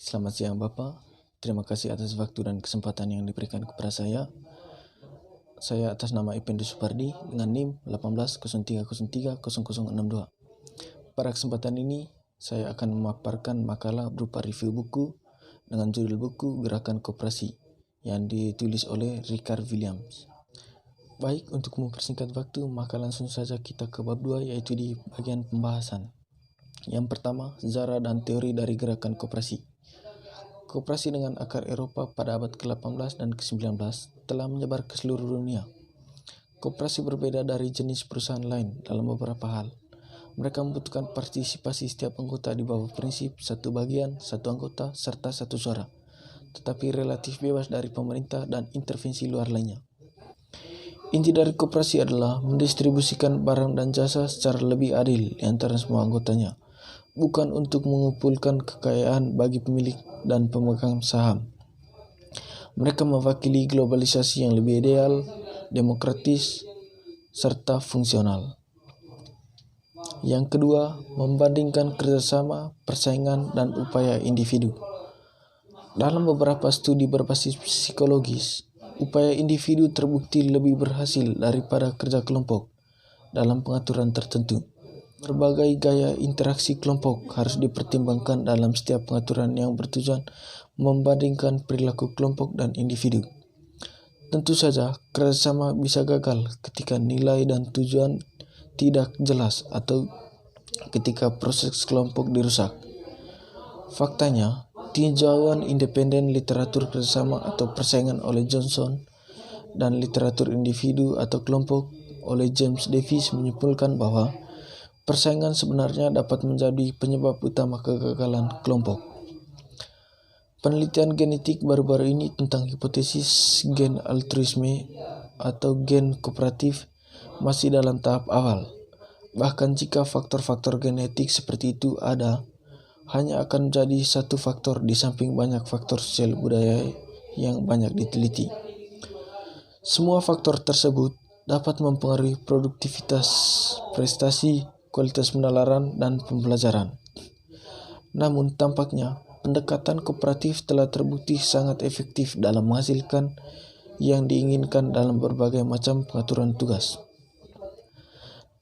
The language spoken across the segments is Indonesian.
Selamat siang Bapak, terima kasih atas waktu dan kesempatan yang diberikan kepada saya. Saya atas nama Ipendi Supardi dengan NIM 1803030062. Pada kesempatan ini, saya akan memaparkan makalah berupa review buku dengan judul buku Gerakan Koperasi yang ditulis oleh Richard Williams. Baik, untuk mempersingkat waktu, maka langsung saja kita ke bab 2, yaitu di bagian pembahasan. Yang pertama, sejarah dan teori dari gerakan koperasi. Koperasi dengan akar Eropa pada abad ke-18 dan ke-19 telah menyebar ke seluruh dunia. Koperasi berbeda dari jenis perusahaan lain dalam beberapa hal. Mereka membutuhkan partisipasi setiap anggota di bawah prinsip satu bagian, satu anggota, serta satu suara, tetapi relatif bebas dari pemerintah dan intervensi luar lainnya. Inti dari koperasi adalah mendistribusikan barang dan jasa secara lebih adil di antara semua anggotanya, bukan untuk mengumpulkan kekayaan bagi pemilik dan pemegang saham. Mereka mewakili globalisasi yang lebih ideal, demokratis, serta fungsional. Yang kedua, membandingkan kerjasama, persaingan, dan upaya individu. Dalam beberapa studi berbasis psikologis, upaya individu terbukti lebih berhasil daripada kerja kelompok dalam pengaturan tertentu. Berbagai gaya interaksi kelompok harus dipertimbangkan dalam setiap pengaturan yang bertujuan membandingkan perilaku kelompok dan individu. Tentu saja, kerjasama bisa gagal ketika nilai dan tujuan tidak jelas atau ketika proses kelompok dirusak. Faktanya, tinjauan independen literatur kerjasama atau persaingan oleh Johnson dan literatur individu atau kelompok oleh James Davies menyimpulkan bahwa persaingan sebenarnya dapat menjadi penyebab utama kegagalan kelompok. Penelitian genetik baru-baru ini tentang hipotesis gen altruisme atau gen kooperatif masih dalam tahap awal. Bahkan jika faktor-faktor genetik seperti itu ada, hanya akan menjadi satu faktor di samping banyak faktor sosial budaya yang banyak diteliti. Semua faktor tersebut dapat mempengaruhi produktivitas, prestasi, kualitas penalaran, dan pembelajaran. Namun tampaknya pendekatan kooperatif telah terbukti sangat efektif dalam menghasilkan yang diinginkan dalam berbagai macam pengaturan tugas.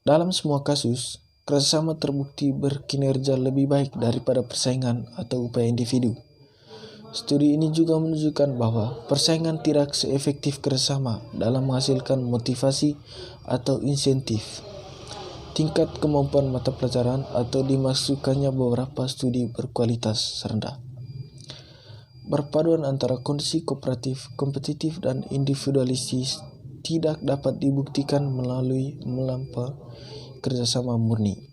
Dalam semua kasus, kerjasama terbukti berkinerja lebih baik daripada persaingan atau upaya individu. Studi ini juga menunjukkan bahwa persaingan tidak seefektif kerjasama dalam menghasilkan motivasi atau insentif, tingkat kemampuan mata pelajaran, atau dimasukkannya beberapa studi berkualitas rendah. Berpaduan antara kondisi kooperatif, kompetitif, dan individualistis tidak dapat dibuktikan melalui melampaui kerjasama murni.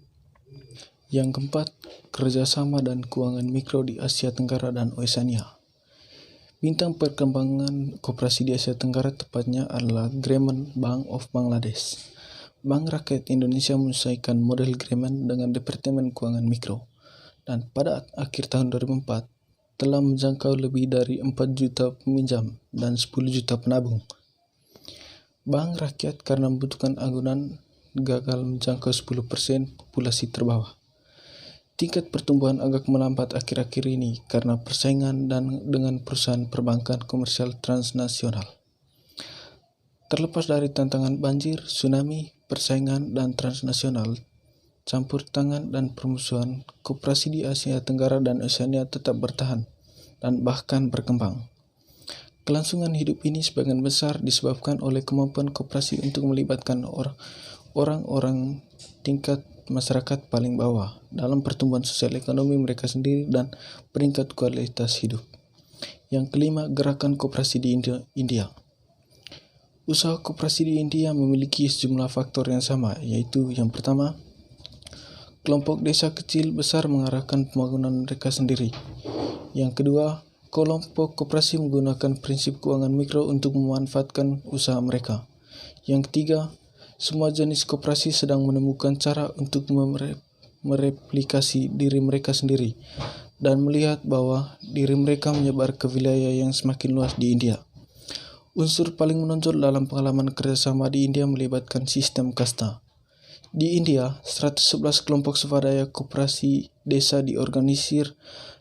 Yang keempat, kerjasama dan keuangan mikro di Asia Tenggara dan Oceania. Bintang perkembangan koperasi di Asia Tenggara tepatnya adalah Gramean Bank of Bangladesh. Bank Rakyat Indonesia menyesuaikan model Gramean dengan Departemen Keuangan Mikro, dan pada akhir tahun 2004 telah menjangkau lebih dari 4 juta peminjam dan 10 juta penabung. Bank Rakyat karena membutuhkan agunan gagal menjangkau 10% populasi terbawah. Tingkat pertumbuhan agak melambat akhir-akhir ini karena persaingan dengan perusahaan perbankan komersial transnasional. Terlepas dari tantangan banjir, tsunami, persaingan, dan transnasional, campur tangan dan permusuhan, koperasi di Asia Tenggara dan Oceania tetap bertahan dan bahkan berkembang. Kelangsungan hidup ini sebagian besar disebabkan oleh kemampuan koperasi untuk melibatkan orang-orang tingkat masyarakat paling bawah dalam pertumbuhan sosial ekonomi mereka sendiri dan peringkat kualitas hidup. Yang kelima, gerakan koperasi di India. Usaha koperasi di India memiliki sejumlah faktor yang sama, yaitu yang pertama, kelompok desa kecil besar mengarahkan pembangunan mereka sendiri. Yang kedua, kelompok koperasi menggunakan prinsip keuangan mikro untuk memanfaatkan usaha mereka. Yang ketiga, semua jenis koperasi sedang menemukan cara untuk mereplikasi diri mereka sendiri dan melihat bahwa diri mereka menyebar ke wilayah yang semakin luas di India. Unsur paling menonjol dalam pengalaman kerjasama di India melibatkan sistem kasta. Di India, 111 kelompok swadaya koperasi desa diorganisir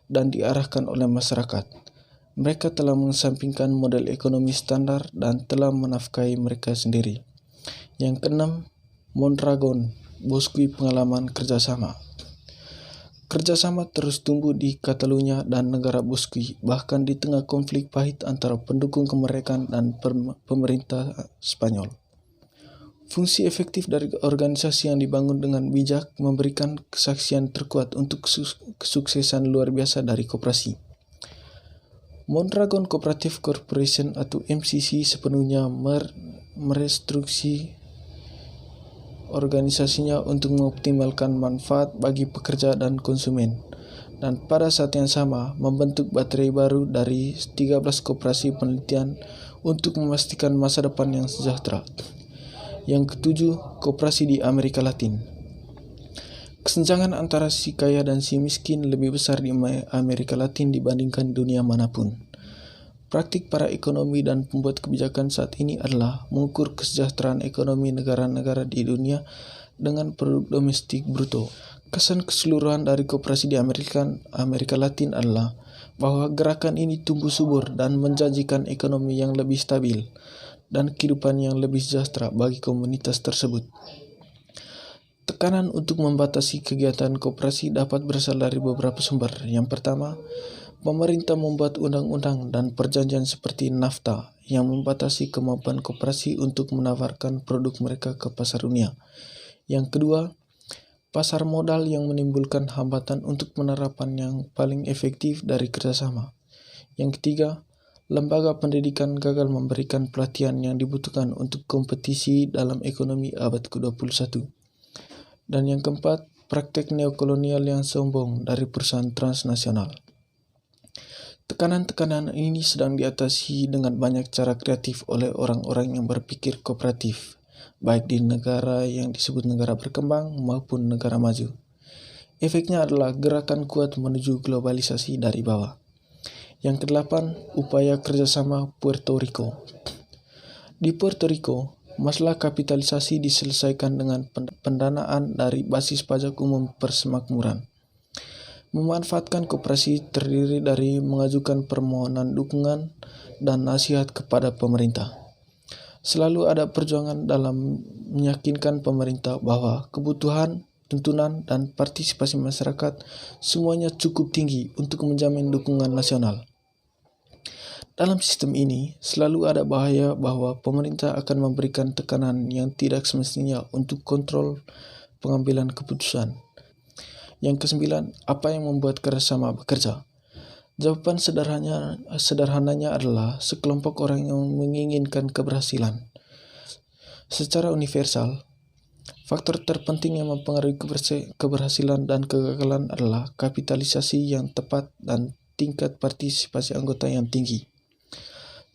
dan diarahkan oleh masyarakat. Mereka telah mengesampingkan model ekonomi standar dan telah menafkahi mereka sendiri. Yang keenam, Mondragon, Bosque pengalaman kerjasama. Kerjasama terus tumbuh di Catalunya dan negara Basque, bahkan di tengah konflik pahit antara pendukung kemerdekaan dan pemerintah Spanyol. Fungsi efektif dari organisasi yang dibangun dengan bijak memberikan kesaksian terkuat untuk kesuksesan luar biasa dari koperasi. Mondragon Cooperative Corporation atau MCC sepenuhnya merestruksi organisasinya untuk mengoptimalkan manfaat bagi pekerja dan konsumen, dan pada saat yang sama membentuk baterai baru dari 13 koperasi penelitian untuk memastikan masa depan yang sejahtera. Yang ketujuh, koperasi di Amerika Latin. Kesenjangan antara si kaya dan si miskin lebih besar di Amerika Latin dibandingkan dunia manapun. Praktik para ekonomi dan pembuat kebijakan saat ini adalah mengukur kesejahteraan ekonomi negara-negara di dunia dengan produk domestik bruto. Kesan keseluruhan dari koperasi di Amerika Latin adalah bahwa gerakan ini tumbuh subur dan menjanjikan ekonomi yang lebih stabil dan kehidupan yang lebih sejahtera bagi komunitas tersebut. Tekanan untuk membatasi kegiatan koperasi dapat berasal dari beberapa sumber. Yang pertama, pemerintah membuat undang-undang dan perjanjian seperti NAFTA yang membatasi kemampuan koperasi untuk menawarkan produk mereka ke pasar dunia. Yang kedua, pasar modal yang menimbulkan hambatan untuk penerapan yang paling efektif dari kerjasama. Yang ketiga, lembaga pendidikan gagal memberikan pelatihan yang dibutuhkan untuk kompetisi dalam ekonomi abad ke-21. Dan yang keempat, praktek neokolonial yang sombong dari perusahaan transnasional. Tekanan-tekanan ini sedang diatasi dengan banyak cara kreatif oleh orang-orang yang berpikir kooperatif, baik di negara yang disebut negara berkembang maupun negara maju. Efeknya adalah gerakan kuat menuju globalisasi dari bawah. Yang kedelapan, upaya kerjasama Puerto Rico. Di Puerto Rico, masalah kapitalisasi diselesaikan dengan pendanaan dari basis pajak umum persemakmuran. Memanfaatkan koperasi terdiri dari mengajukan permohonan dukungan dan nasihat kepada pemerintah. Selalu ada perjuangan dalam meyakinkan pemerintah bahwa kebutuhan, tuntunan, dan partisipasi masyarakat semuanya cukup tinggi untuk menjamin dukungan nasional. Dalam sistem ini, selalu ada bahaya bahwa pemerintah akan memberikan tekanan yang tidak semestinya untuk kontrol pengambilan keputusan. Yang kesembilan, apa yang membuat kerjasama bekerja? Jawaban sederhananya adalah sekelompok orang yang menginginkan keberhasilan. Secara universal, faktor terpenting yang mempengaruhi keberhasilan dan kegagalan adalah kapitalisasi yang tepat dan tingkat partisipasi anggota yang tinggi.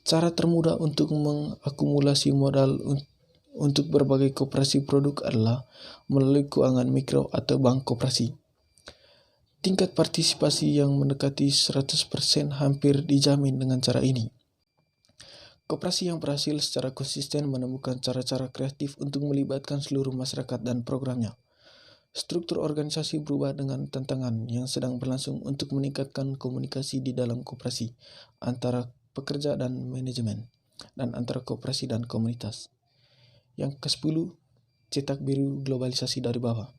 Cara termudah untuk mengakumulasi modal untuk berbagai koperasi produk adalah melalui keuangan mikro atau bank koperasi. Tingkat partisipasi yang mendekati 100% hampir dijamin dengan cara ini. Koperasi yang berhasil secara konsisten menemukan cara-cara kreatif untuk melibatkan seluruh masyarakat dan programnya. Struktur organisasi berubah dengan tantangan yang sedang berlangsung untuk meningkatkan komunikasi di dalam koperasi antara pekerja dan manajemen, dan antara koperasi dan komunitas. Yang ke-10, cetak biru globalisasi dari bawah.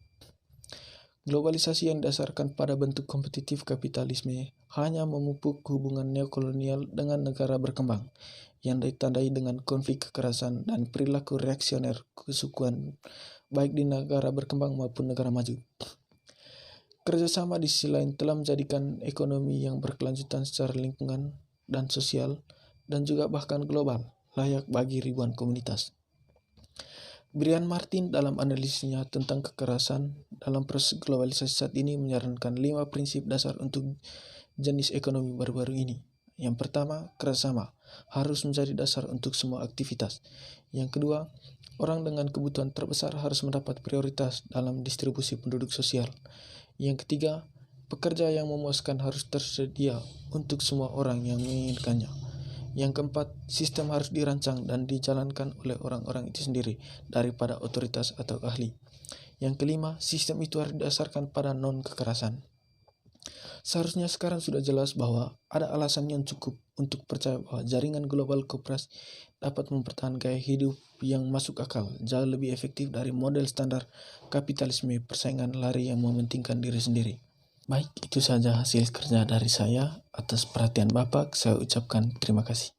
Globalisasi yang didasarkan pada bentuk kompetitif kapitalisme hanya memupuk hubungan neokolonial dengan negara berkembang yang ditandai dengan konflik kekerasan dan perilaku reaksioner kesukuan baik di negara berkembang maupun negara maju. Kerjasama di sisi lain telah menjadikan ekonomi yang berkelanjutan secara lingkungan dan sosial dan juga bahkan global layak bagi ribuan komunitas. Brian Martin dalam analisisnya tentang kekerasan dalam proses globalisasi saat ini menyarankan 5 prinsip dasar untuk jenis ekonomi baru-baru ini. Yang pertama, kerjasama harus menjadi dasar untuk semua aktivitas. Yang kedua, orang dengan kebutuhan terbesar harus mendapat prioritas dalam distribusi penduduk sosial. Yang ketiga, pekerja yang memuaskan harus tersedia untuk semua orang yang menginginkannya. Yang keempat, sistem harus dirancang dan dijalankan oleh orang-orang itu sendiri daripada otoritas atau ahli. Yang kelima, sistem itu harus didasarkan pada non-kekerasan. Seharusnya sekarang sudah jelas bahwa ada alasan yang cukup untuk percaya bahwa jaringan global koperasi dapat mempertahankan gaya hidup yang masuk akal, jauh lebih efektif dari model standar kapitalisme persaingan lari yang mementingkan diri sendiri. Baik, itu saja hasil kerja dari saya. Atas perhatian Bapak, saya ucapkan terima kasih.